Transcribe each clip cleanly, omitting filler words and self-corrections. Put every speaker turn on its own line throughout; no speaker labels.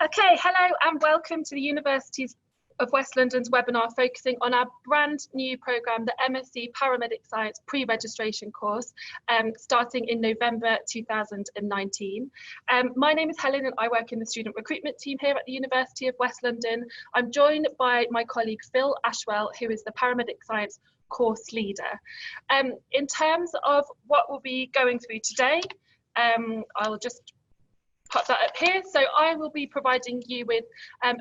Okay, hello and welcome to the University of West London's webinar focusing on our brand new programme, the MSc Paramedic Science pre-registration course, starting in November 2019. My name is Helen and I work in the student recruitment team here at the University of West London. I'm joined by my colleague Phil Ashwell, who is the Paramedic Science course leader. In terms of what we'll be going through today, I'll just put that up here. So I will be providing you with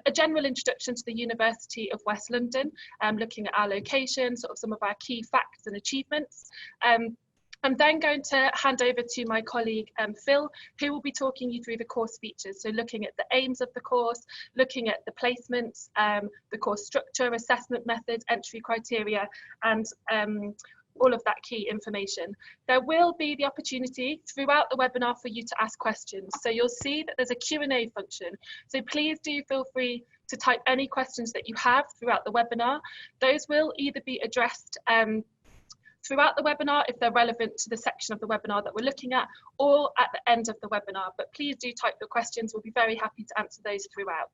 a general introduction to the University of West London, looking at our location, sort of some of our key facts and achievements. I'm then going to hand over to my colleague Phil, who will be talking you through the course features. So looking at the aims of the course, looking at the placements, the course structure, assessment methods, entry criteria, and all of that key information. There will be the opportunity throughout the webinar for you to ask questions. So you'll see that there's a Q&A function. So please do feel free to type any questions that you have throughout the webinar. Those will either be addressed throughout the webinar if they're relevant to the section of the webinar that we're looking at, or at the end of the webinar. But please do type your questions. We'll be very happy to answer those throughout.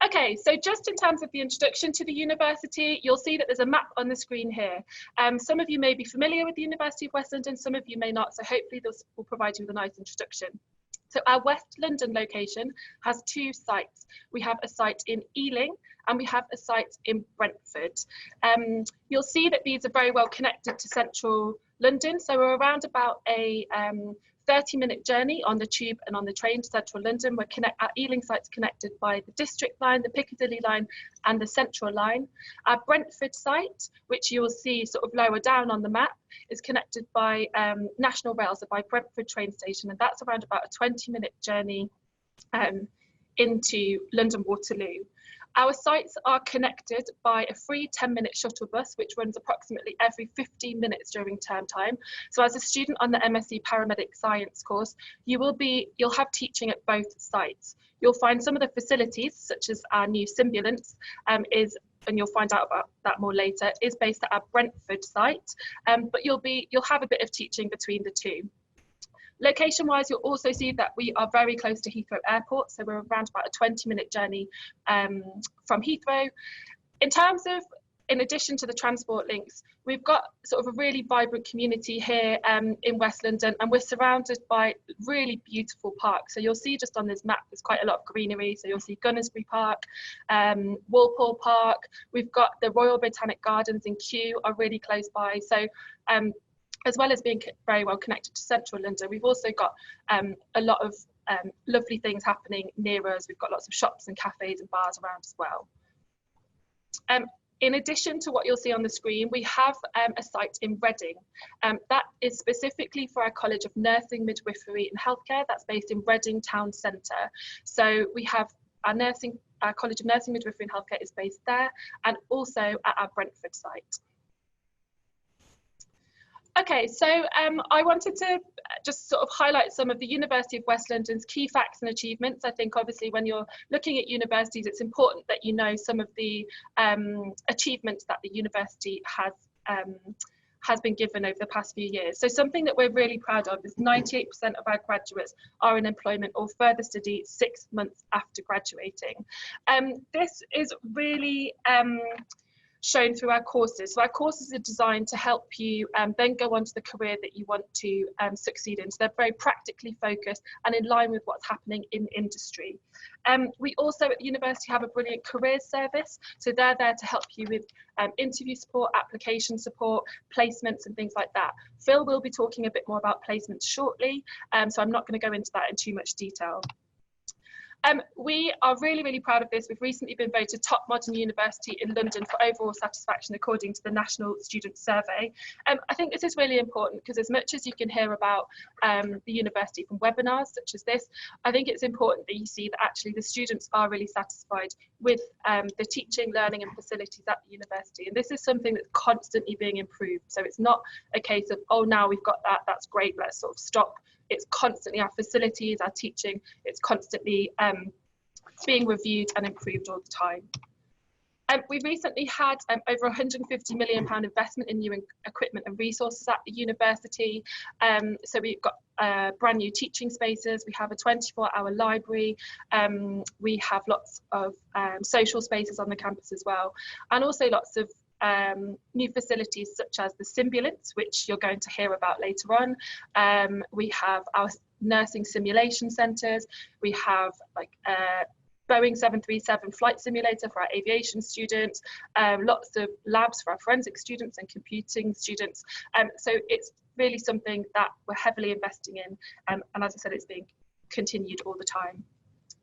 Okay, so just in terms of the introduction to the university, you'll see that there's a map on the screen here. Some of you may be familiar with the University of West London, some of you may not, so hopefully this will provide you with a nice introduction. So our West London location has two sites. We have a site in Ealing and we have a site in Brentford. You'll see that these are very well connected to central London, so we're around about a 30-minute journey on the tube and on the train to central London. Our Ealing site's connected by the District line, the Piccadilly line and the Central line. Our Brentford site, which you will see sort of lower down on the map, is connected by National Rail, so by Brentford train station, and that's around about a 20-minute journey into London Waterloo. Our sites are connected by a free 10-minute shuttle bus, which runs approximately every 15 minutes during term time. So as a student on the MSc Paramedic Science course, you'll have teaching at both sites. You'll find some of the facilities, such as our new Simbulance, and you'll find out about that more later, is based at our Brentford site, but you'll have a bit of teaching between the two. Location-wise, you'll also see that we are very close to Heathrow Airport, so we're around about a 20-minute journey from Heathrow. In addition to the transport links, we've got sort of a really vibrant community here in West London, and we're surrounded by really beautiful parks. So you'll see just on this map, there's quite a lot of greenery. So you'll see Gunnersbury Park, Walpole Park. We've got the Royal Botanic Gardens in Kew are really close by. So as well as being very well connected to central London, we've also got a lot of lovely things happening near us. We've got lots of shops and cafes and bars around as well. In addition to what you'll see on the screen, we have a site in Reading. That is specifically for our College of Nursing, Midwifery and Healthcare. That's based in Reading Town Centre. So we have our College of Nursing, Midwifery and Healthcare is based there, and also at our Brentford site. Okay, so I wanted to just sort of highlight some of the University of West London's key facts and achievements. I think obviously when you're looking at universities, it's important that you know some of the achievements that the university has been given over the past few years. So something that we're really proud of is 98% of our graduates are in employment or further study 6 months after graduating. This is really shown through our courses. So our courses are designed to help you then go on to the career that you want to succeed in. So they're very practically focused and in line with what's happening in industry. We also at the university have a brilliant careers service. So they're there to help you with interview support, application support, placements and things like that. Phil will be talking a bit more about placements shortly, so I'm not going to go into that in too much detail. We are really, really proud of this. We've recently been voted top modern university in London for overall satisfaction according to the National Student Survey. I think this is really important because as much as you can hear about the university from webinars such as this, I think it's important that you see that actually the students are really satisfied with the teaching, learning and facilities at the university. And this is something that's constantly being improved. So it's not a case of, oh, now we've got that, that's great, let's sort of stop. It's constantly our facilities, our teaching, it's constantly being reviewed and improved all the time. We recently had over £150 million investment in new equipment and resources at the university. So we've got brand new teaching spaces, we have a 24-hour library, we have lots of social spaces on the campus as well, and also lots of new facilities such as the Simbulance, which you're going to hear about later on. We have our nursing simulation centres, we have like Boeing 737 flight simulator for our aviation students, lots of labs for our forensic students and computing students. So it's really something that we're heavily investing in. And as I said, it's being continued all the time.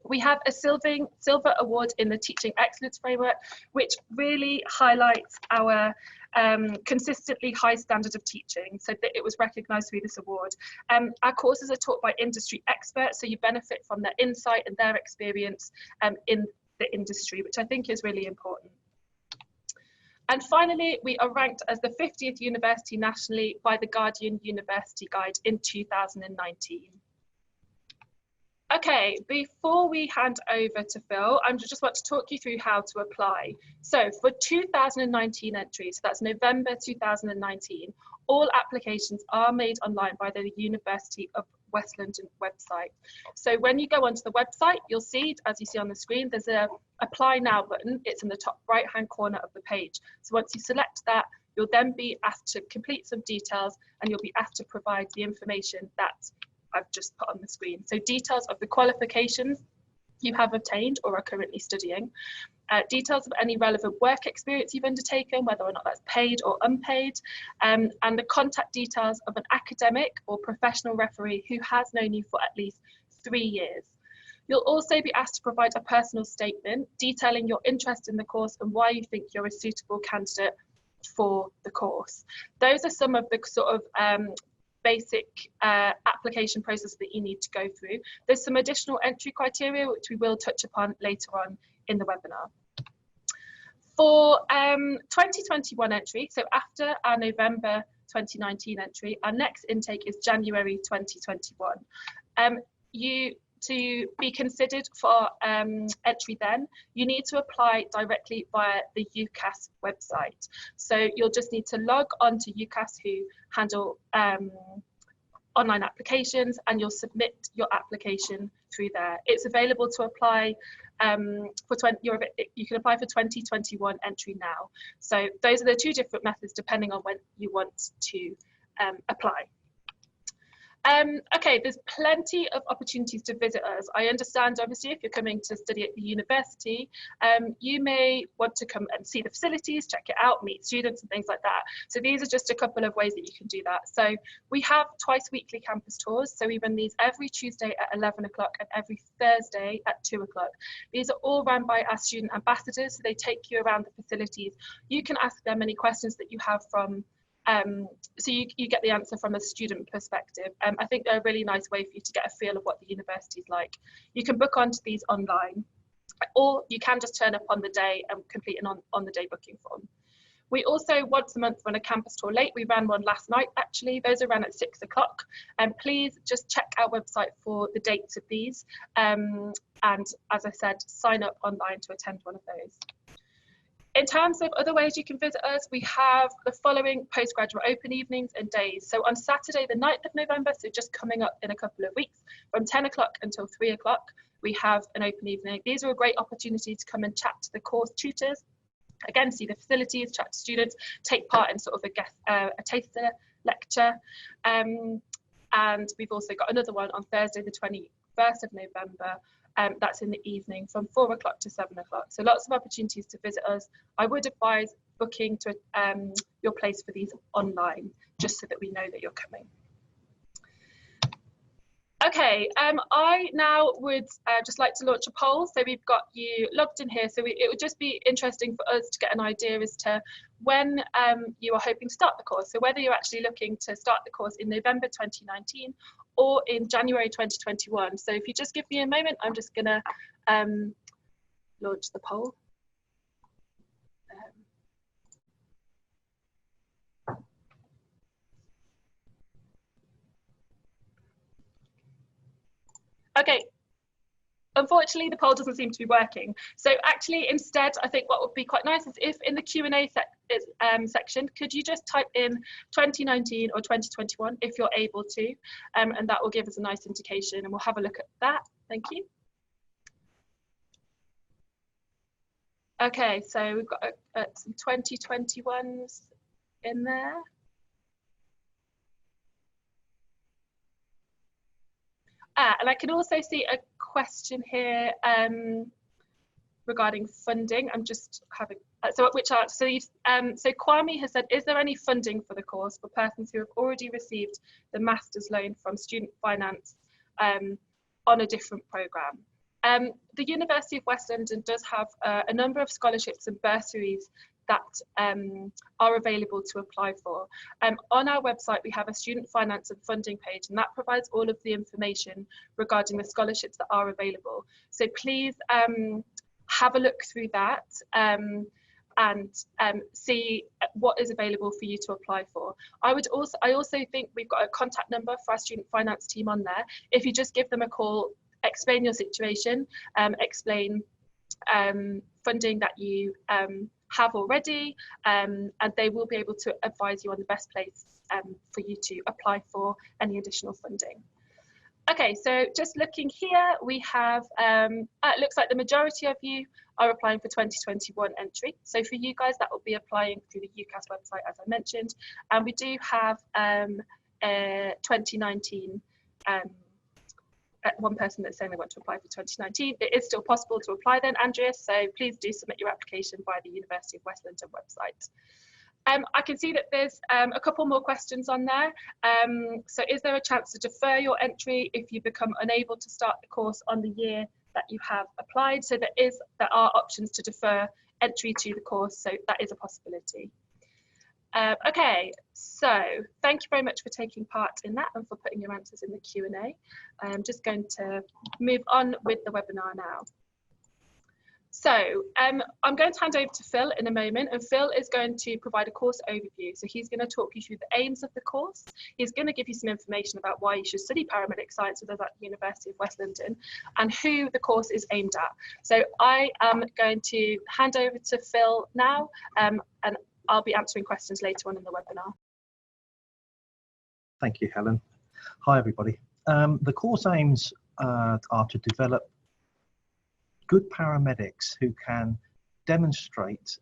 We have a silver award in the Teaching Excellence Framework, which really highlights our consistently high standard of teaching, so that it was recognised through this award. Our courses are taught by industry experts, so you benefit from their insight and their experience in the industry, which I think is really important. And finally, we are ranked as the 50th university nationally by the Guardian University Guide in 2019. Okay, before we hand over to Phil, I just want to talk you through how to apply. So for 2019 entries, so that's November 2019, all applications are made online by the University of West London website. So when you go onto the website, you'll see, as you see on the screen, there's a Apply Now button. It's in the top right-hand corner of the page. So once you select that, you'll then be asked to complete some details, and you'll be asked to provide the information that I've just put on the screen. So details of the qualifications you have obtained or are currently studying, details of any relevant work experience you've undertaken, whether or not that's paid or unpaid, and the contact details of an academic or professional referee who has known you for at least 3 years. You'll also be asked to provide a personal statement detailing your interest in the course and why you think you're a suitable candidate for the course. Those are some of the sort of basic application process that you need to go through. There's some additional entry criteria which we will touch upon later on in the webinar. For 2021 entry, so after our November 2019 entry, our next intake is January 2021. To be considered for entry then, you need to apply directly via the UCAS website. So you'll just need to log on to UCAS, who handle online applications, and you'll submit your application through there. It's available to apply you can apply for 2021 entry now. So those are the two different methods depending on when you want to apply. Okay, there's plenty of opportunities to visit us. I understand, obviously, if you're coming to study at the university, you may want to come and see the facilities, check it out, meet students and things like that. So these are just a couple of ways that you can do that. So we have twice weekly campus tours. So we run these every Tuesday at 11 o'clock and every Thursday at 2 o'clock. These are all run by our student ambassadors. So they take you around the facilities. You can ask them any questions that you have from so you get the answer from a student perspective. I think they're a really nice way for you to get a feel of what the university is like. You can book onto these online, or you can just turn up on the day and complete an on-the-day booking form. We also once a month run a campus tour late. We ran one last night, actually. Those are run at 6 o'clock. And please just check our website for the dates of these. And as I said, sign up online to attend one of those. In terms of other ways you can visit us, we have the following postgraduate open evenings and days. So on Saturday, the 9th of November, so just coming up in a couple of weeks, from 10 o'clock until 3 o'clock, we have an open evening. These are a great opportunity to come and chat to the course tutors, again, see the facilities, chat to students, take part in sort of a taster lecture. And we've also got another one on Thursday, the 21st of November, that's in the evening from 4 o'clock to 7 o'clock. So lots of opportunities to visit us. I would advise booking to your place for these online, just so that we know that you're coming. Okay, I now would just like to launch a poll. So we've got you logged in here. So it would just be interesting for us to get an idea as to when you are hoping to start the course. So whether you're actually looking to start the course in November 2019 or in January 2021. So if you just give me a moment, I'm just going to launch the poll. Okay, unfortunately, the poll doesn't seem to be working. So actually, instead, I think what would be quite nice is if in the Q&A section, could you just type in 2019 or 2021 if you're able to, and that will give us a nice indication, and we'll have a look at that. Thank you. Okay, so we've got some 2021s in there. And I can also see a question here regarding funding. I'm just having so Kwame has said, is there any funding for the course for persons who have already received the master's loan from Student Finance on a different programme? The University of West London does have a number of scholarships and bursaries that are available to apply for. On our website, we have a student finance and funding page, and that provides all of the information regarding the scholarships that are available. So please have a look through that and see what is available for you to apply for. I also think we've got a contact number for our student finance team on there. If you just give them a call, explain your situation, explain funding that you have already, and they will be able to advise you on the best place for you to apply for any additional funding. Okay, so just looking here, we have, it looks like the majority of you are applying for 2021 entry. So for you guys, that will be applying through the UCAS website, as I mentioned. And we do have 2019, one person that's saying they want to apply for 2019. It is still possible to apply then, Andreas, so please do submit your application via the University of West London website. I can see that there's a couple more questions on there. So is there a chance to defer your entry if you become unable to start the course on the year that you have applied? So there are options to defer entry to the course, so that is a possibility. Okay, so thank you very much for taking part in that and for putting your answers in the Q&A. I'm just going to move on with the webinar now. So I'm going to hand over to Phil in a moment, and Phil is going to provide a course overview. So he's going to talk you through the aims of the course. He's going to give you some information about why you should study paramedic science with us at the University of West London and who the course is aimed at. So I am going to hand over to Phil now, and I'll be answering questions later on in the webinar.
Thank you, Helen. Hi, everybody. The course aims are to develop good paramedics who can demonstrate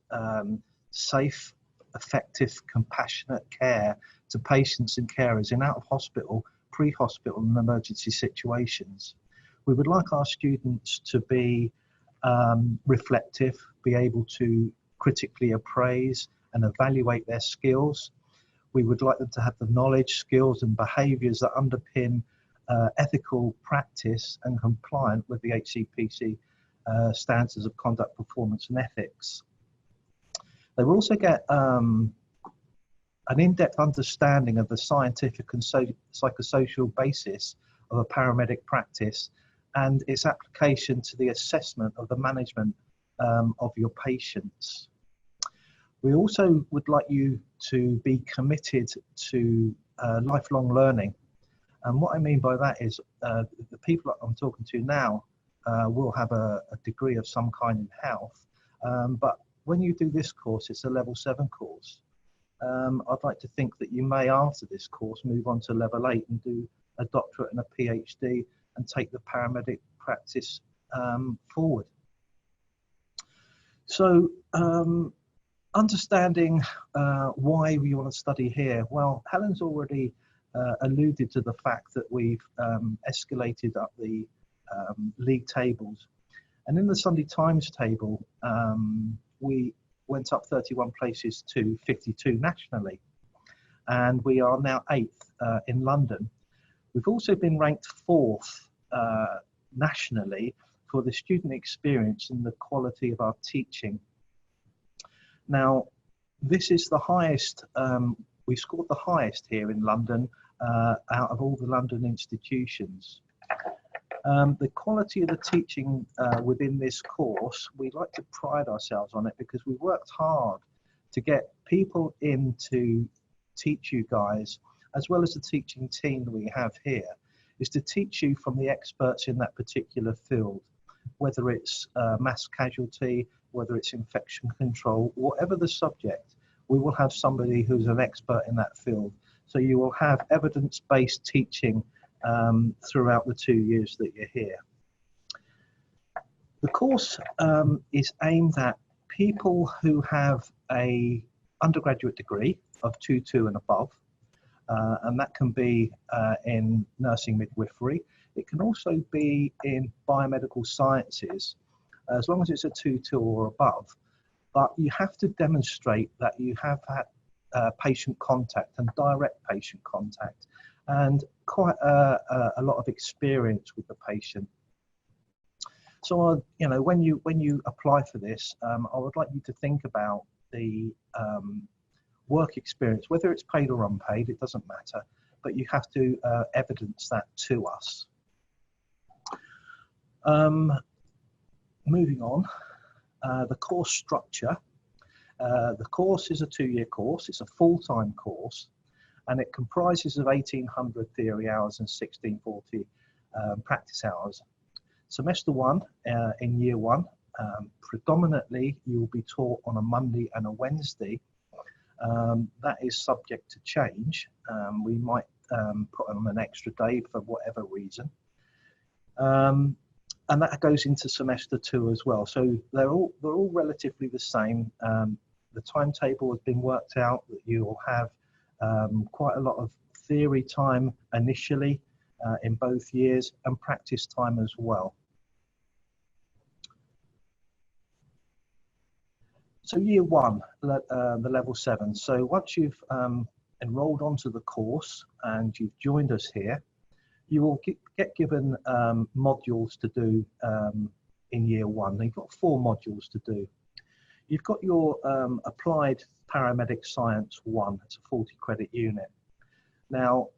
safe, effective, compassionate care to patients and carers in out-of-hospital, pre-hospital and emergency situations. We would like our students to be reflective, be able to critically appraise and evaluate their skills. We would like them to have the knowledge, skills and behaviours that underpin ethical practice and compliant with the HCPC standards of conduct, performance and ethics. They will also get an in-depth understanding of the scientific and psychosocial basis of a paramedic practice and its application to the assessment of the management of your patients. We also would like you to be committed to lifelong learning. And what I mean by that is the people that I'm talking to now will have a degree of some kind in health. But when you do this course, it's a level 7 course. I'd like to think that you may, after this course, move on to level 8 and do a doctorate and a PhD and take the paramedic practice forward. So, understanding why we want to study here. Well, Helen's already alluded to the fact that we've escalated up the league tables. And in the Sunday Times table, we went up 31 places to 52 nationally. And we are now 8th in London. We've also been ranked 4th nationally for the student experience and the quality of our teaching. Now, this is the highest, we scored the highest here in London out of all the London institutions. The quality of the teaching within this course, we like to pride ourselves on it because we worked hard to get people in to teach you guys, as well as the teaching team that we have here, is to teach you from the experts in that particular field. whether it's mass casualty, whether it's infection control, whatever the subject, we will have somebody who's an expert in that field. So you will have evidence-based teaching throughout the 2 years that you're here. The course is aimed at people who have a undergraduate degree of 2.2 and above, and that can be in nursing midwifery. It can also be in biomedical sciences, as long as it's a 2.2 or above. But you have to demonstrate that you have had patient contact and direct patient contact, and quite a lot of experience with the patient. So, you know, when you apply for this, I would like you to think about the work experience, whether it's paid or unpaid, it doesn't matter, but you have to evidence that to us. Moving on, the course structure. The course is a 2-year course. It's a full-time course, and it comprises of 1,800 theory hours and 1,640 practice hours. Semester 1 in year 1, predominantly you will be taught on a Monday and a Wednesday. That is subject to change. We might put on an extra day for whatever reason. And that goes into semester 2 as well. So they're all relatively the same. The timetable has been worked out that you will have quite a lot of theory time initially in both years, and practice time as well. So year 1, the level 7. So once you've enrolled onto the course and you've joined us here, you will get given modules to do in year 1. You've got 4 modules to do. You've got your Applied Paramedic Science 1. It's a 40 credit unit. Now,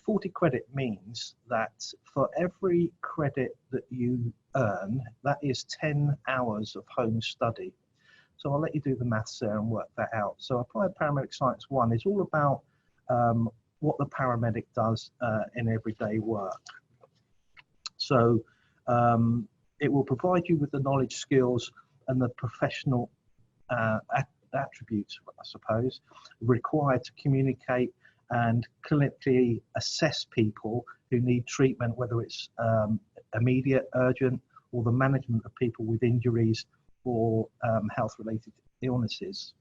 40 credit means that for every credit that you earn, that is 10 hours of home study. So I'll let you do the maths there and work that out. So Applied Paramedic Science 1 is all about what the paramedic does in everyday work. So it will provide you with the knowledge, skills, and the professional attributes, I suppose, required to communicate and clinically assess people who need treatment, whether it's immediate, urgent, or the management of people with injuries or health-related illnesses.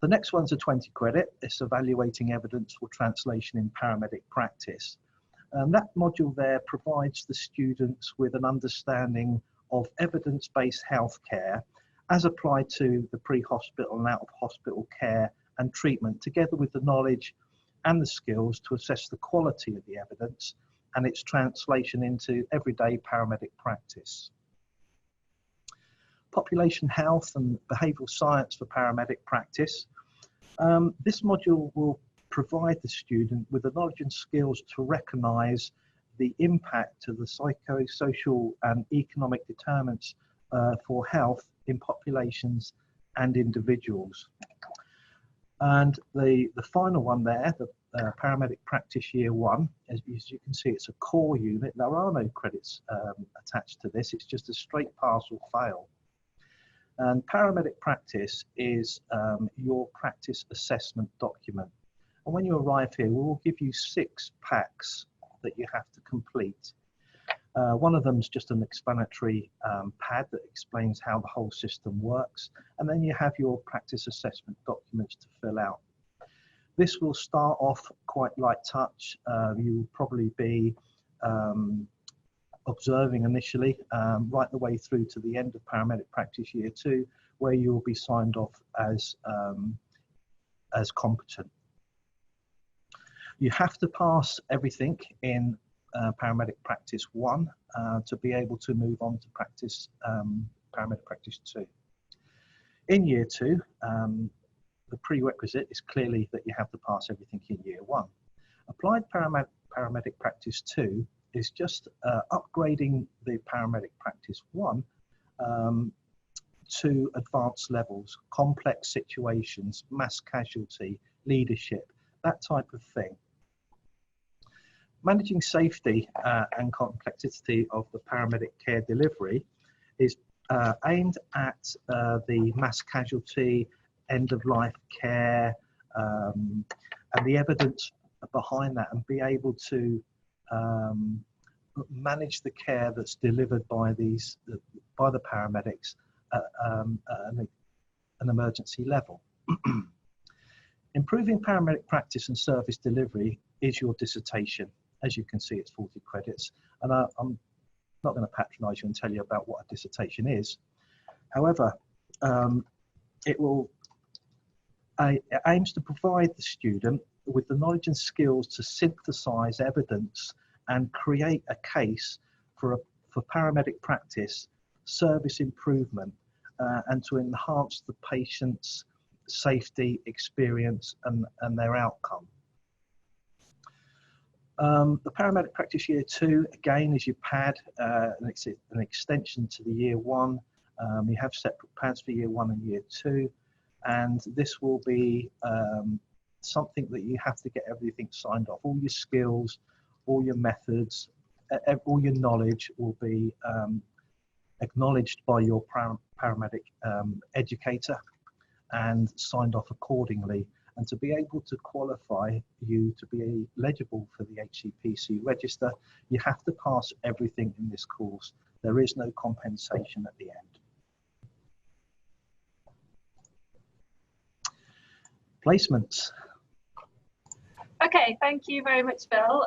The next one's a 20 credit. It's evaluating evidence for translation in paramedic practice. And that module there provides the students with an understanding of evidence-based healthcare as applied to the pre-hospital and out-of-hospital care and treatment, together with the knowledge and the skills to assess the quality of the evidence and its translation into everyday paramedic practice. Population health and behavioural science for paramedic practice. This module will provide the student with the knowledge and skills to recognise the impact of the psychosocial and economic determinants for health in populations and individuals. And the final one there, the Paramedic Practice Year 1, as you can see, it's a core unit. There are no credits attached to this. It's just a straight pass or fail. And Paramedic Practice is your practice assessment document. And when you arrive here, we will give you 6 packs that you have to complete. One of them is just an explanatory pad that explains how the whole system works. And then you have your practice assessment documents to fill out. This will start off quite light touch. You will probably be observing initially, right the way through to the end of Paramedic Practice Year 2, where you will be signed off as competent. You have to pass everything in Paramedic Practice 1 to be able to move on to practice Paramedic Practice 2. In Year 2, the prerequisite is clearly that you have to pass everything in Year 1. Applied Paramedic Practice 2 is just upgrading the Paramedic Practice 1 to advanced levels, complex situations, mass casualty, leadership, that type of thing. managing safety and complexity of the paramedic care delivery is aimed at the mass casualty, end-of-life care, and the evidence behind that, and be able to manage the care that's delivered by the paramedics at an emergency level. Improving paramedic practice and service delivery is your dissertation. As you can see, it's 40 credits, and I'm not going to patronise you and tell you about what a dissertation is. However, it aims to provide the student with the knowledge and skills to synthesise evidence and create a case for paramedic practice, service improvement, and to enhance the patient's safety, experience, and their outcome. The paramedic practice year 2, again, is your pad, an extension to the year 1. You have separate pads for year 1 and year 2, and this will be something that you have to get everything signed off. All your skills, all your methods, all your knowledge will be acknowledged by your paramedic educator and signed off accordingly. And to be able to qualify you to be eligible for the HCPC register, you have to pass everything in this course. There is no compensation at the end. Placements.
Okay, thank you very much, Phil.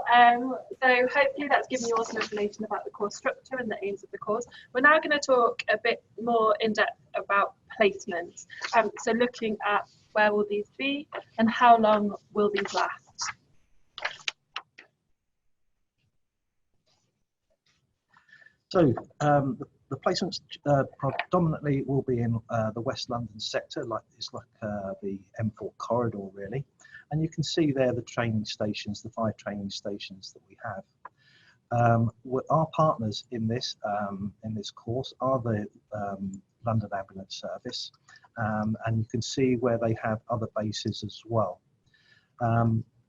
So hopefully that's given you all some information about the course structure and the aims of the course. We're now going to talk a bit more in depth about placements. So looking at where will these be and how long will these last?
So the placements predominantly will be in the West London sector, it's like the M4 corridor really. And you can see there the training stations, the 5 training stations that we have. Our partners in this course are the London Ambulance Service, and you can see where they have other bases as well.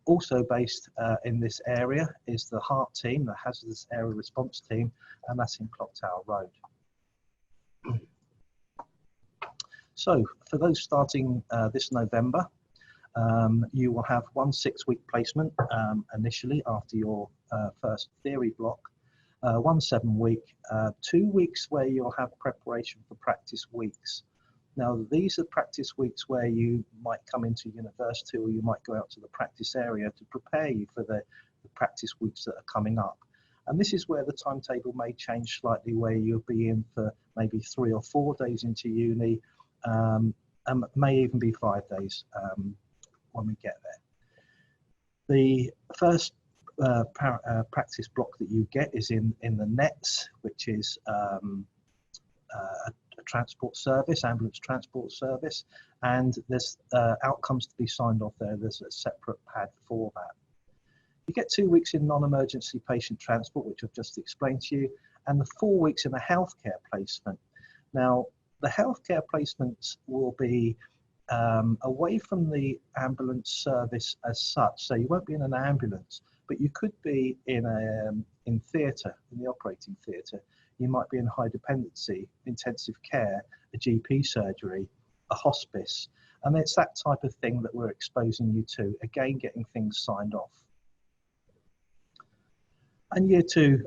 Also based in this area is the HART team, the Hazardous Area Response Team, and that's in Clock Tower Road. So for those starting this November, you will have 1 6-week placement initially after your first theory block, 1 7-week, 2 weeks where you'll have preparation for practice weeks. Now these are practice weeks where you might come into university or you might go out to the practice area to prepare you for the practice weeks that are coming up. And this is where the timetable may change slightly, where you'll be in for maybe 3 or 4 days into uni, and may even be 5 days when we get there. The first practice block that you get is in the NETS, which is a transport service, ambulance transport service, and there's outcomes to be signed off there. There's a separate pad for that. You get 2 weeks in non-emergency patient transport, which I've just explained to you, and the 4 weeks in a healthcare placement. Now, the healthcare placements will be away from the ambulance service as such. So you won't be in an ambulance, but you could be in theatre, in the operating theatre. You might be in high dependency, intensive care, a GP surgery, a hospice. And it's that type of thing that we're exposing you to, again, getting things signed off. And year 2,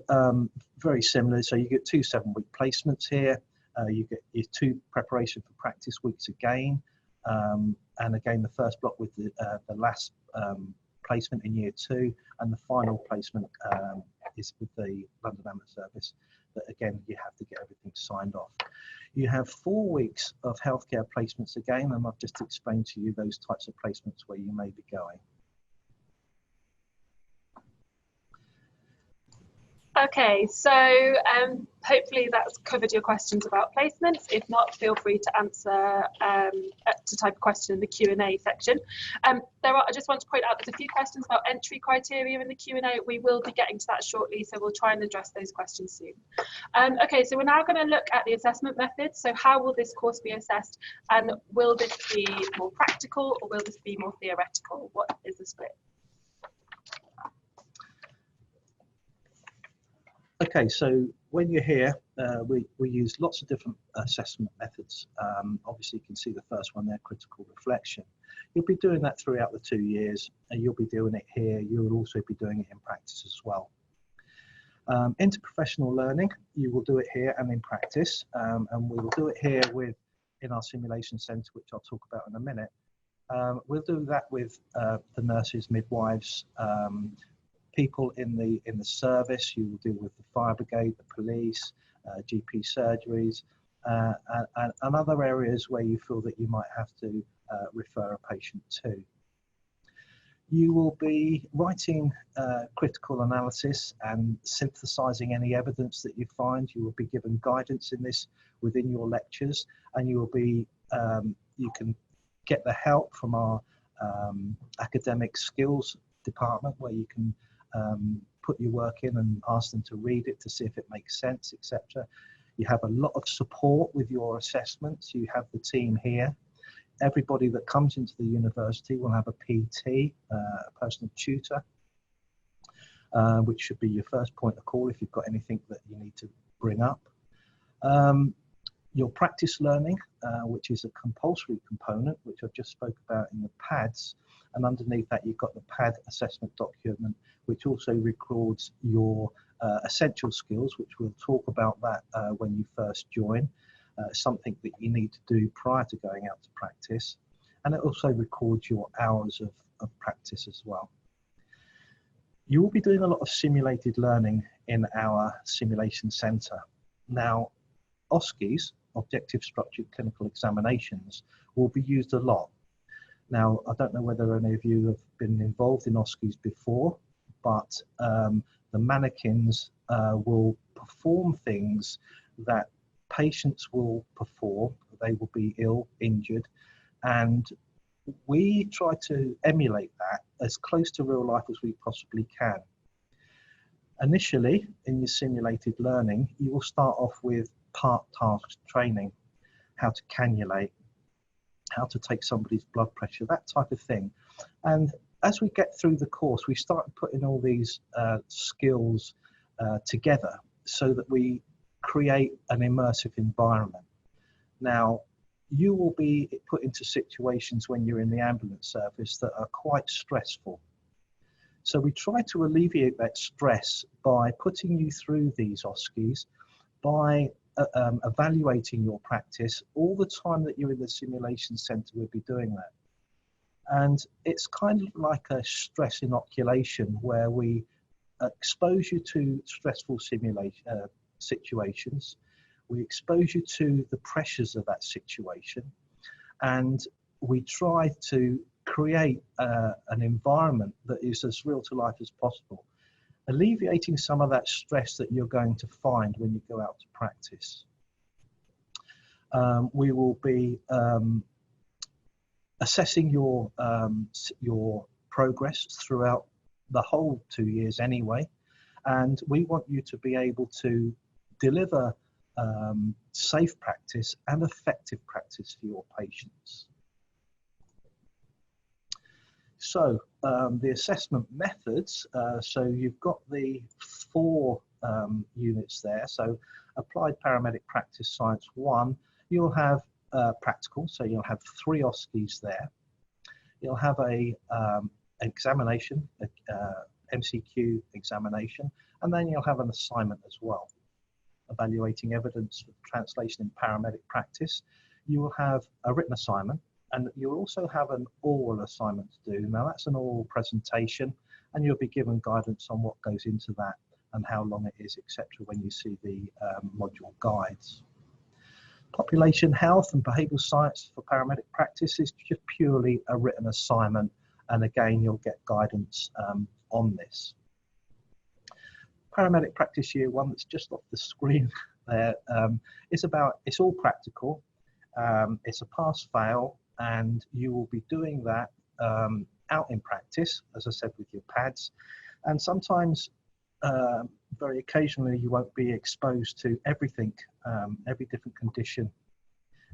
very similar. So you get 2 7-week placements here. You get your 2 preparation for practice weeks again. And again, the first block with the last placement in year 2, and the final placement is with the London Ambulance Service. But again, you have to get everything signed off. You have 4 weeks of healthcare placements again, and I've just explained to you those types of placements where you may be going.
Okay, so hopefully that's covered your questions about placements. If not, feel free to answer, to type a question in the Q&A section. I just want to point out there's a few questions about entry criteria in the Q&A. We will be getting to that shortly, so we'll try and address those questions soon. Okay, so we're now going to look at the assessment methods. So how will this course be assessed, and will this be more practical or will this be more theoretical? What is the split?
Okay, so when you're here, we use lots of different assessment methods. Obviously, you can see the first one there, critical reflection. You'll be doing that throughout the 2 years, and you'll be doing it here. You'll also be doing it in practice as well. Interprofessional learning, you will do it here and in practice, and we will do it here in our simulation centre, which I'll talk about in a minute. We'll do that with the nurses, midwives, people in the service. You will deal with the fire brigade, the police, GP surgeries, and other areas where you feel that you might have to refer a patient to. You will be writing critical analysis and synthesizing any evidence that you find. You will be given guidance in this within your lectures, and you will be you can get the help from our academic skills department, where you can put your work in and ask them to read it to see if it makes sense, etc. You have a lot of support with your assessments. You have the team here. Everybody that comes into the university will have a PT, a personal tutor, which should be your first point of call if you've got anything that you need to bring up. Your practice learning, which is a compulsory component, which I've just spoke about in the PADs, and underneath that you've got the PAD assessment document, which also records your essential skills, which we'll talk about that when you first join. Something that you need to do prior to going out to practice, and it also records your hours of practice as well. You will be doing a lot of simulated learning in our simulation centre. Now, OSCEs, Objective Structured Clinical Examinations, will be used a lot. Now, I don't know whether any of you have been involved in OSCEs before, but the mannequins will perform things that patients will perform. They will be ill, injured, and we try to emulate that as close to real life as we possibly can. Initially, in your simulated learning, you will start off with part task training, how to cannulate, how to take somebody's blood pressure, that type of thing. And as we get through the course, we start putting all these skills together so that we create an immersive environment. Now, you will be put into situations when you're in the ambulance service that are quite stressful. So we try to alleviate that stress by putting you through these OSCEs, by evaluating your practice. All the time that you're in the simulation centre, we'll be doing that. And it's kind of like a stress inoculation where we expose you to stressful situations. We expose you to the pressures of that situation, and we try to create an environment that is as real to life as possible, alleviating some of that stress that you're going to find when you go out to practice. We will be assessing your progress throughout the whole 2 years anyway, and we want you to be able to deliver safe practice and effective practice for your patients. So the assessment methods, so you've got the 4 units there. So Applied Paramedic Practice Science 1, you'll have practical, so you'll have 3 OSCEs there. You'll have a examination, MCQ examination, and then you'll have an assignment as well, evaluating evidence for translation in paramedic practice. You will have a written assignment, and you'll also have an oral assignment to do. Now that's an oral presentation, and you'll be given guidance on what goes into that and how long it is, etc., when you see the module guides. Population health and behavioural science for paramedic practice is just purely a written assignment, and again you'll get guidance on this. Paramedic practice year 1, that's just off the screen there, it's all practical. It's a pass-fail, and you will be doing that out in practice, as I said, with your pads. And sometimes, very occasionally, you won't be exposed to everything, every different condition,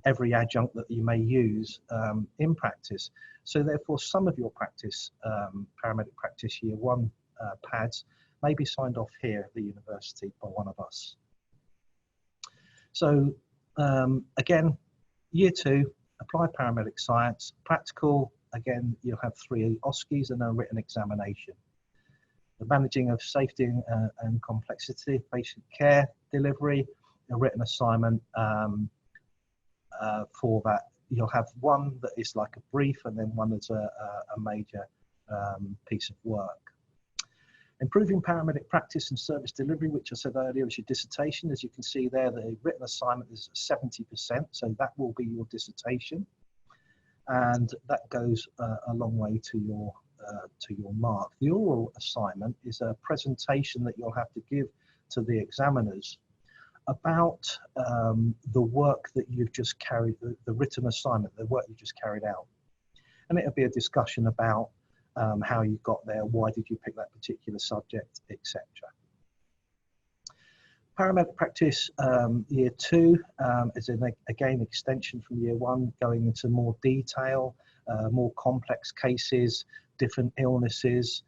every adjunct that you may use in practice. So therefore, some of your practice, paramedic practice year 1 pads may be signed off here at the university by one of us. So again, year 2, applied paramedic science, practical, again, you'll have 3 OSCEs and a written examination. The managing of safety and complexity, patient care delivery, a written assignment for that. You'll have one that is like a brief and then one that's a major piece of work. Improving paramedic practice and service delivery, which I said earlier, is your dissertation. As you can see there, the written assignment is 70%, so that will be your dissertation. And that goes a long way to your mark. The oral assignment is a presentation that you'll have to give to the examiners about the work that you've just carried, the written assignment, the work you just carried out. And it'll be a discussion about how you got there, why did you pick that particular subject, etc. Paramedic practice year 2 is again extension from year 1, going into more detail, more complex cases, different illnesses,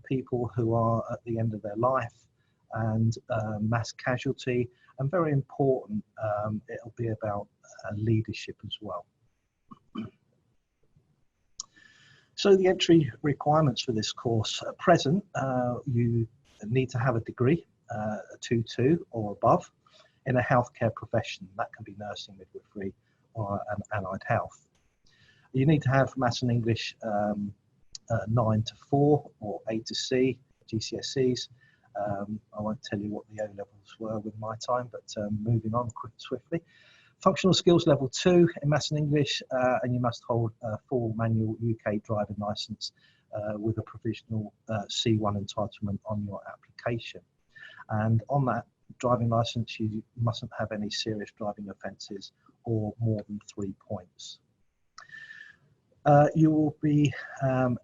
people who are at the end of their life, and mass casualty, and very important, it'll be about leadership as well. So the entry requirements for this course at present, you need to have a degree, a 2-2 or above, in a healthcare profession. That can be nursing, midwifery, or an allied health. You need to have Maths and English 9 to 4 or A to C, GCSEs. I won't tell you what the O-levels were with my time, but moving on swiftly. Functional skills level 2 in Maths and English, and you must hold a full manual UK driving licence with a provisional C1 entitlement on your application. And on that driving licence, you mustn't have any serious driving offences or more than 3 points. You will be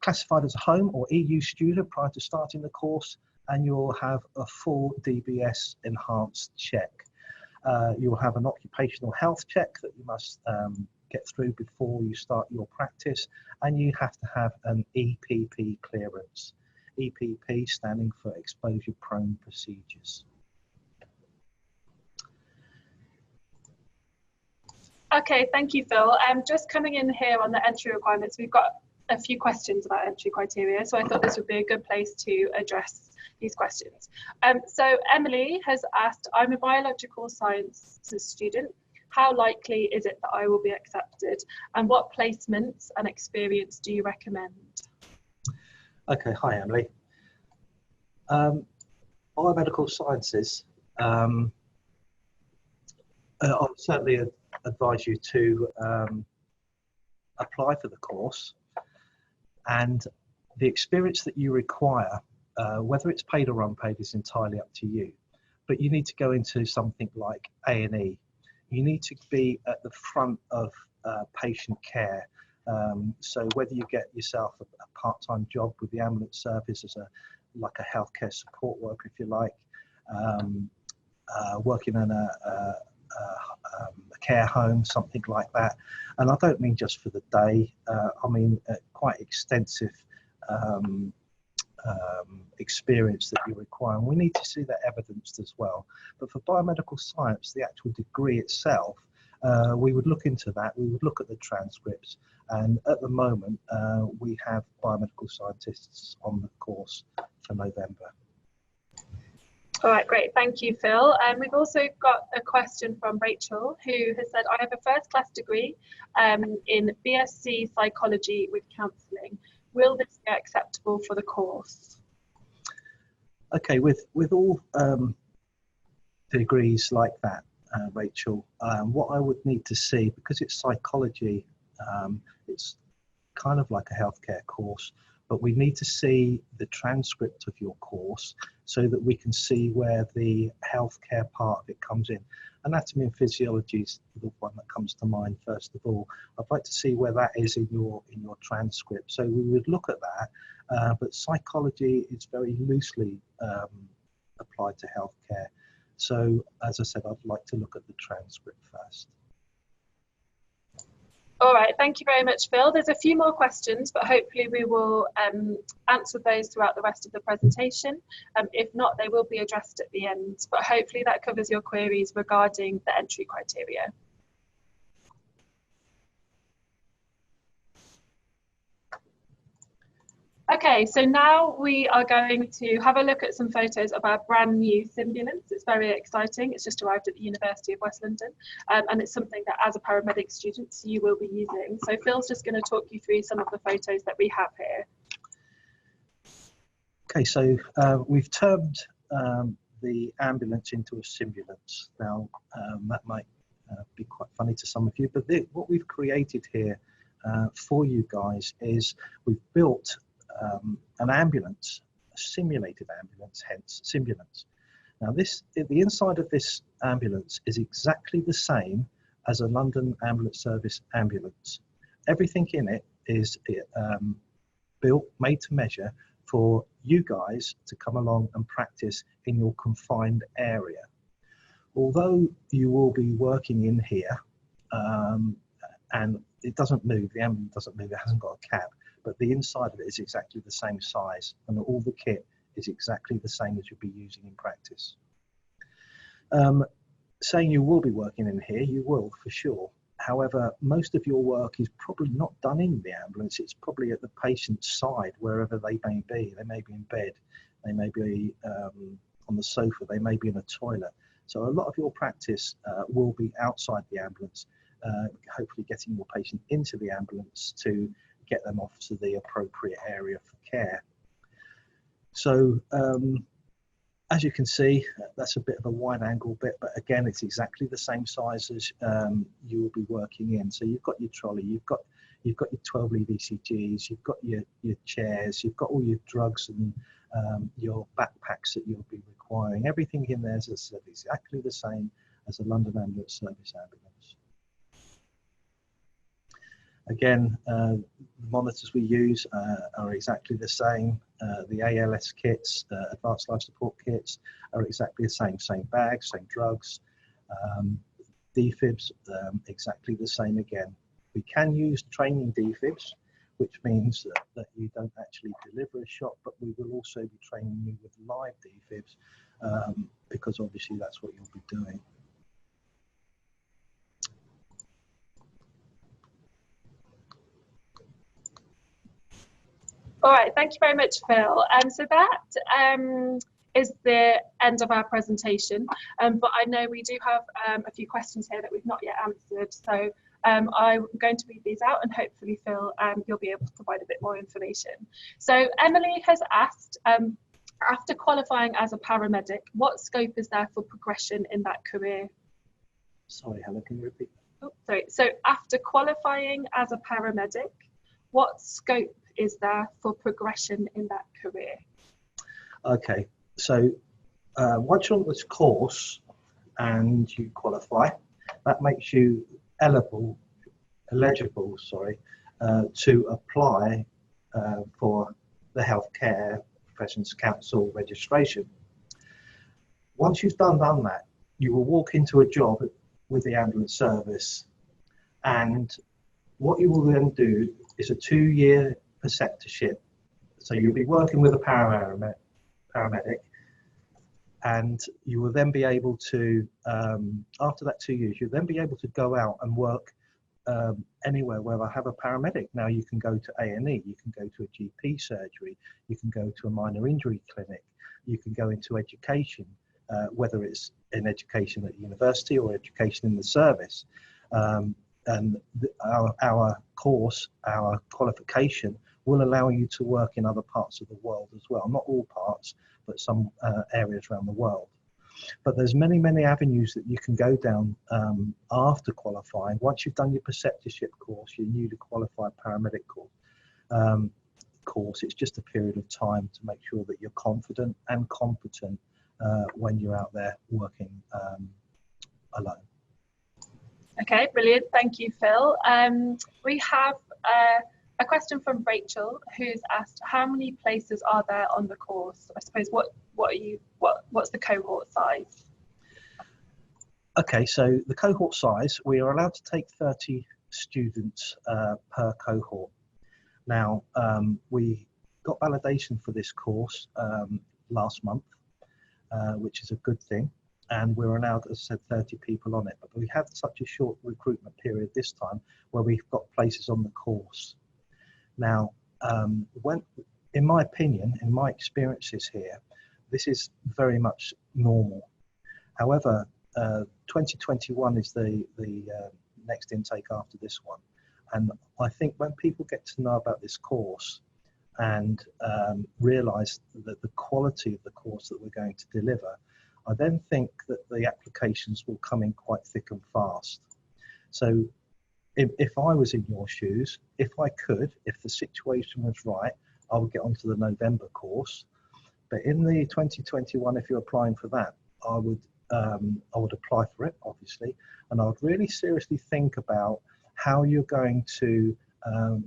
classified as a home or EU student prior to starting the course, and you'll have a full DBS enhanced check. You'll have an occupational health check that you must get through before you start your practice, and you have to have an EPP clearance. EPP standing for exposure prone procedures.
Okay, thank you, Phil. Just coming in here on the entry requirements, we've got a few questions about entry criteria, so I thought this would be a good place to address these questions. So Emily has asked, I'm a biological sciences student. How likely is it that I will be accepted? And what placements and experience do you recommend?
Okay, hi Emily. Biomedical sciences, I would certainly advise you to apply for the course, and the experience that you require, whether it's paid or unpaid, is entirely up to you. But you need to go into something like A&E. You need to be at the front of patient care. So whether you get yourself a part-time job with the ambulance service as like a healthcare support worker, if you like, working in a care home, something like that. And I don't mean just for the day, I mean quite extensive experience that you require, and we need to see that evidenced as well. But for biomedical science, the actual degree itself, we would look into that, we would look at the transcripts, and at the moment we have biomedical scientists on the course for November.
All right, great. Thank you, Phil. We've also got a question from Rachel, who has said, I have a first-class degree in BSc Psychology with counselling. Will this be acceptable for the course?
Okay, with all degrees like that, Rachel, what I would need to see, because it's psychology, it's kind of like a healthcare course, but we need to see the transcript of your course so that we can see where the healthcare part of it comes in. Anatomy and physiology is the one that comes to mind first of all. I'd like to see where that is in your transcript. So we would look at that, but psychology is very loosely applied to healthcare. So as I said, I'd like to look at the transcript first.
All right, thank you very much, Phil. There's a few more questions, but hopefully we will answer those throughout the rest of the presentation. If not, they will be addressed at the end, but hopefully that covers your queries regarding the entry criteria. Okay, so now we are going to have a look at some photos of our brand new simbulance. It's very exciting. It's just arrived at the University of West London, and it's something that as a paramedic student you will be using. So Phil's just going to talk you through some of the photos that we have here.
Okay, so we've termed the ambulance into a simbulance. Now, that might be quite funny to some of you, but what we've created here for you guys is we've built an ambulance, a simulated ambulance, hence simbulance. Now the inside of this ambulance is exactly the same as a London Ambulance Service ambulance. Everything in it is built, made to measure for you guys to come along and practice in your confined area. Although you will be working in here, and it doesn't move, the ambulance doesn't move, it hasn't got a cap, but the inside of it is exactly the same size, and all the kit is exactly the same as you'll be using in practice. Saying you will be working in here, you will for sure. However, most of your work is probably not done in the ambulance. It's probably at the patient's side, wherever they may be. They may be in bed, they may be on the sofa, they may be in a toilet. So a lot of your practice will be outside the ambulance, hopefully getting your patient into the ambulance to get them off to the appropriate area for care. So as you can see, that's a bit of a wide angle bit, but again, it's exactly the same size as you will be working in. So you've got your trolley, you've got your 12 lead ECGs, you've got your chairs, you've got all your drugs and your backpacks that you'll be requiring. Everything in there is exactly the same as a London Ambulance Service ambulance. Again, the monitors we use are exactly the same. The ALS kits, advanced life support kits, are exactly the same bags, same drugs. Defibs, exactly the same again. We can use training defibs, which means that you don't actually deliver a shot, but we will also be training you with live defibs, because obviously that's what you'll be doing.
All right, thank you very much, Phil. So that is the end of our presentation, but I know we do have a few questions here that we've not yet answered. So I'm going to read these out, and hopefully, Phil, you'll be able to provide a bit more information. So Emily has asked, after qualifying as a paramedic, what scope is there for progression in that career?
Sorry, Helen, can you repeat?
Oh, sorry. So after qualifying as a paramedic, what scope is there for progression in that career?
Okay, so once you're on this course and you qualify, that makes you eligible, to apply for the Healthcare Professions Council registration. Once you've done that, you will walk into a job with the ambulance service, and what you will then do is a 2-year preceptorship. So you'll be working with a paramedic, and you will then be able to, after that 2 years, you'll then be able to go out and work anywhere where I have a paramedic. Now you can go to A&E, you can go to a GP surgery, you can go to a minor injury clinic, you can go into education, whether it's in education at university or education in the service. And our course, our qualification, will allow you to work in other parts of the world as well. Not all parts, but some areas around the world. But there's many avenues that you can go down after qualifying. Once you've done your preceptorship course, your newly qualified paramedic course, it's just a period of time to make sure that you're confident and competent when you're out there working alone.
Okay, brilliant. Thank you, Phil. We have a question from Rachel, who's asked, how many places are there on the course? I suppose what's the cohort size?
Okay, so the cohort size, we are allowed to take 30 students per cohort. Now, we got validation for this course last month, which is a good thing. And we're allowed, as I said, 30 people on it. But we had such a short recruitment period this time where we've got places on the course. Now, in my opinion, in my experiences here, this is very much normal. However, 2021 is the next intake after this one. And I think when people get to know about this course and realise that the quality of the course that we're going to deliver, I then think that the applications will come in quite thick and fast. So if I was in your shoes, if I could, if the situation was right, I would get onto the November course. But in the 2021, if you're applying for that, I would apply for it, obviously, and I would really seriously think about how you're going to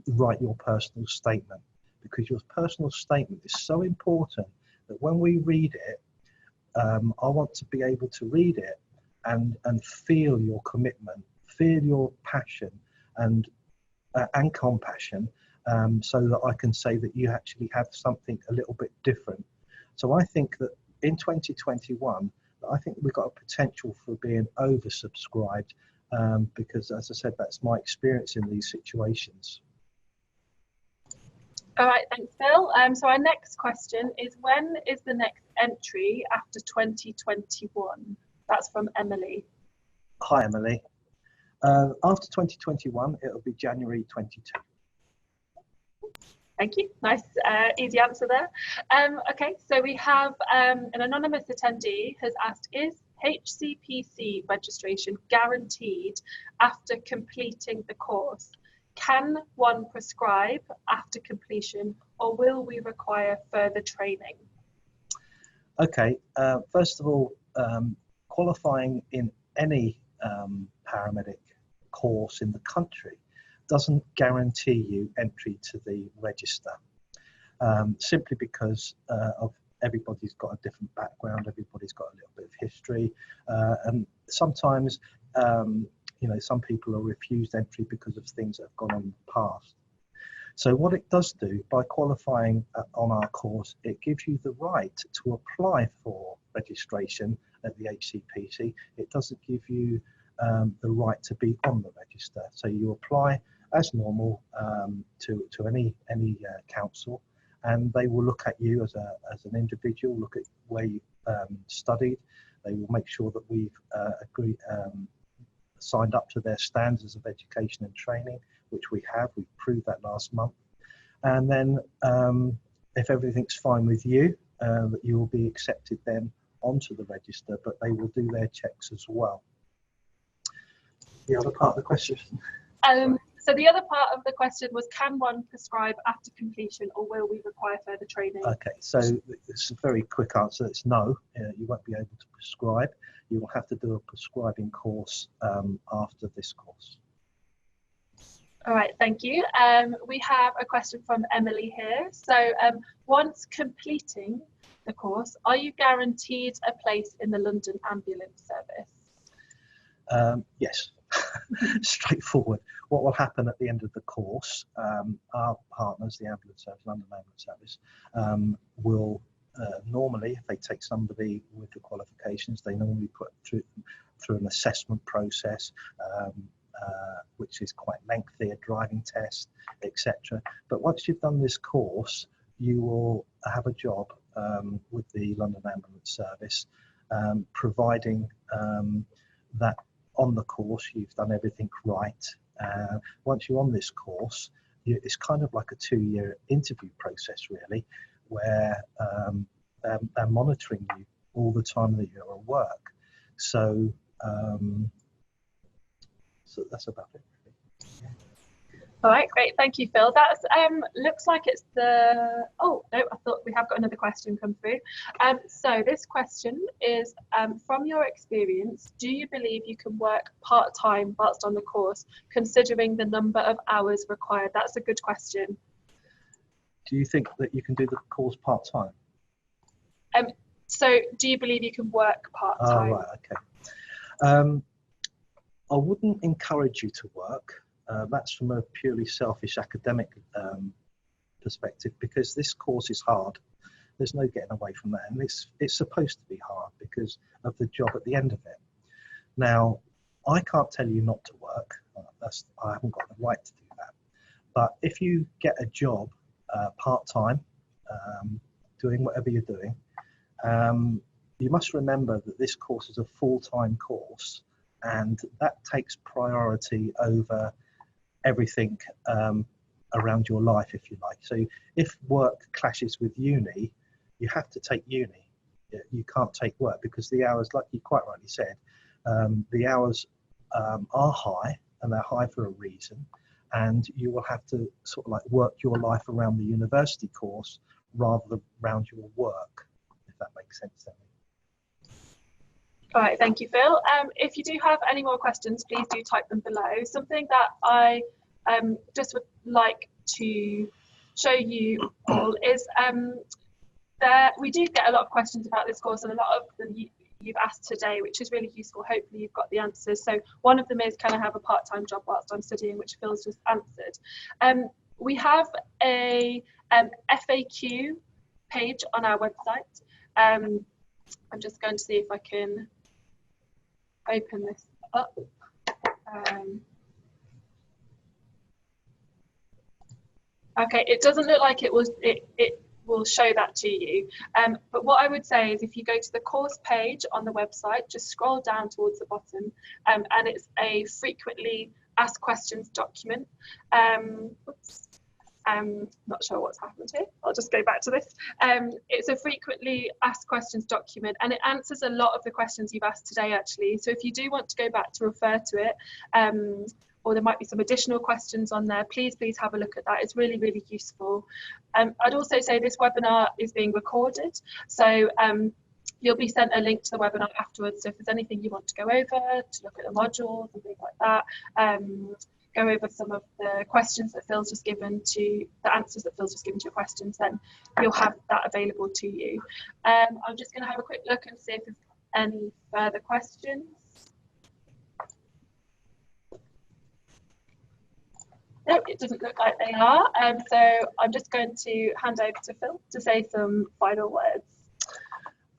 write your personal statement, because your personal statement is so important that when we read it, I want to be able to read it and feel your commitment, feel your passion and compassion, so that I can say that you actually have something a little bit different. So I think that in 2021, I think we've got a potential for being oversubscribed, because, as I said, that's my experience in these situations.
All right, thanks, Phil. So our next question is, when is the next entry after 2021? That's from Emily.
Hi, Emily. After 2021, it'll be January 22.
Thank you. Nice, easy answer there. Okay, so we have an anonymous attendee has asked, is HCPC registration guaranteed after completing the course? Can one prescribe after completion, or will we require further training?
Okay, first of all, qualifying in any paramedic course in the country doesn't guarantee you entry to the register, simply because of everybody's got a different background, everybody's got a little bit of history, and sometimes you know, some people are refused entry because of things that have gone on in the past. So what it does do, by qualifying on our course, it gives you the right to apply for registration at the HCPC. It doesn't give you the right to be on the register. So you apply as normal to any council, and they will look at you as an individual, look at where you studied. They will make sure that we've signed up to their standards of education and training, which we have. We proved that last month. And then if everything's fine with you, that you will be accepted then onto the register, but they will do their checks as well. The other part of the question?
So the other part of the question was, can one prescribe after completion, or will we require further training?
Okay, so it's a very quick answer. It's no, you won't be able to prescribe. You will have to do a prescribing course after this course.
All right, thank you. We have a question from Emily here. So once completing the course, are you guaranteed a place in the London ambulance service?
Yes. Straightforward. What will happen at the end of the course, our partners, the ambulance service, London Ambulance Service, will normally, if they take somebody with the qualifications, they normally put through an assessment process, which is quite lengthy, a driving test, etc. But once you've done this course, you will have a job with the London Ambulance Service, providing that on the course you've done everything right. Once you're on this course, it's kind of like a 2-year interview process, really, where they're monitoring you all the time that you're at work. So that's about it. Yeah.
All right, great. Thank you, Phil. That's looks like it's the, oh, no, I thought we have got another question come through. So this question is, from your experience, do you believe you can work part-time whilst on the course, considering the number of hours required? That's a good question.
Do you think that you can do the course part-time?
So do you believe you can work part-time?
Oh, right, okay. I wouldn't encourage you to work That's from a purely selfish academic perspective, because this course is hard. There's no getting away from that, and it's supposed to be hard because of the job at the end of it. Now, I can't tell you not to work. I haven't got the right to do that. But if you get a job part-time, doing whatever you're doing, you must remember that this course is a full-time course, and that takes priority over everything around your life, if you like. So if work clashes with uni, you have to take uni. You can't take work, because the hours, like you quite rightly said, the hours are high, and they're high for a reason, and you will have to sort of like work your life around the university course rather than around your work, if that makes sense to me.
All right, thank you, Phil. If you do have any more questions, please do type them below. Something that I just would like to show you all is we do get a lot of questions about this course, and a lot of them you've asked today, which is really useful. Hopefully you've got the answers. So one of them is, can I have a part-time job whilst I'm studying, which Phil's just answered. We have a FAQ page on our website. I'm just going to see if I can open this up. Okay, it doesn't look like it will show that to you. But what I would say is, if you go to the course page on the website, just scroll down towards the bottom, and it's a frequently asked questions document. Oops. Not sure what's happened here. I'll just go back to this. It's a frequently asked questions document, and it answers a lot of the questions you've asked today, actually. So if you do want to go back to refer to it, or there might be some additional questions on there, please have a look at that. It's really, really useful. I'd also say this webinar is being recorded, so you'll be sent a link to the webinar afterwards. So if there's anything you want to go over, to look at the modules and things like that, go over some of the questions that Phil's just given to, the answers that Phil's just given to your questions, then you'll have that available to you. I'm just going to have a quick look and see if there's any further questions. No, it doesn't look like they are. So I'm just going to hand over to Phil to say some final words.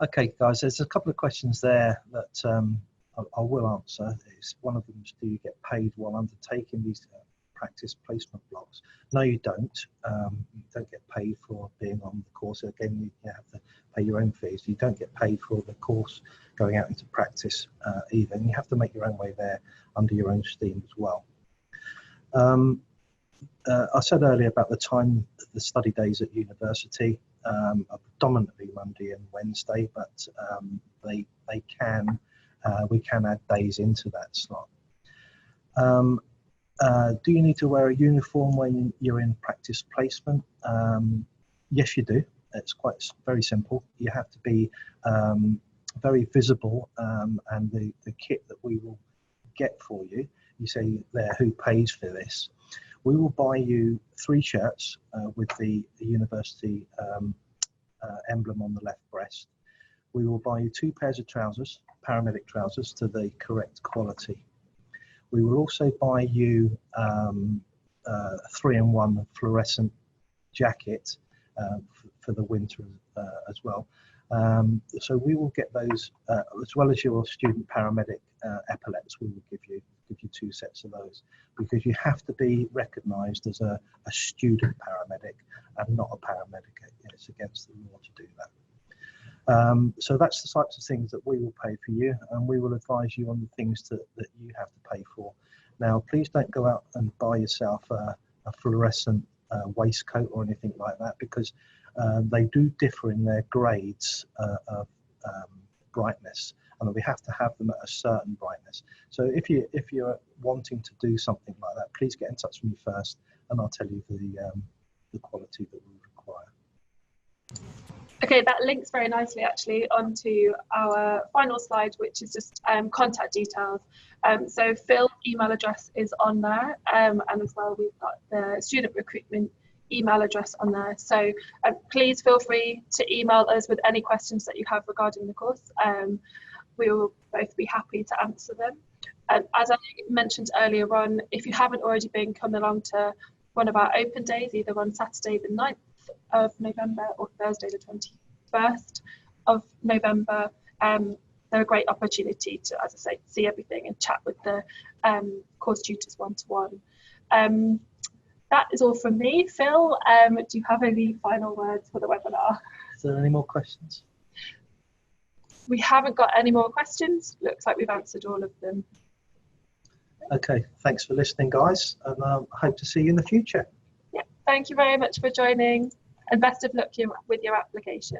Okay, guys, there's a couple of questions there that I will answer. One of them is, do you get paid while undertaking these practice placement blocks? No, you don't. You don't get paid for being on the course. Again, you have to pay your own fees. You don't get paid for the course going out into practice either. And you have to make your own way there under your own steam as well. I said earlier about the study days at university are predominantly Monday and Wednesday, but we can add days into that slot. Do you need to wear a uniform when you're in practice placement? Yes, you do. It's very simple. You have to be very visible, and the kit that we will get for you, you say there, who pays for this? We will buy you 3 shirts with the university emblem on the left breast. We will buy you 2 pairs of trousers, paramedic trousers, to the correct quality. We will also buy you a 3-in-1 fluorescent jacket for the winter as well. So we will get those, as well as your student paramedic epaulets. We will give you 2 sets of those, because you have to be recognised as a student paramedic and not a paramedic. It's against the law to do that. So that's the types of things that we will pay for you, and we will advise you on the things that you have to pay for. Now, please don't go out and buy yourself a fluorescent waistcoat or anything like that, because they do differ in their grades of brightness, and we have to have them at a certain brightness. So if you're wanting to do something like that, please get in touch with me first, and I'll tell you the quality that we require.
Okay, that links very nicely actually onto our final slide, which is just contact details. So Phil's email address is on there, and as well we've got the student recruitment email address on there. So please feel free to email us with any questions that you have regarding the course. we will both be happy to answer them. As I mentioned earlier on, if you haven't already been coming along to one of our open days, either on Saturday the 9th of November or Thursday the 21st of November, they're a great opportunity to, as I say, see everything and chat with the course tutors one-to-one. That is all from me. Phil, do you have any final words for the webinar?
Is there any more questions?
We haven't got any more questions. Looks like we've answered all of them.
Okay, thanks for listening, guys, and I hope to see you in the future.
Yeah, thank you very much for joining, and best of luck with your application.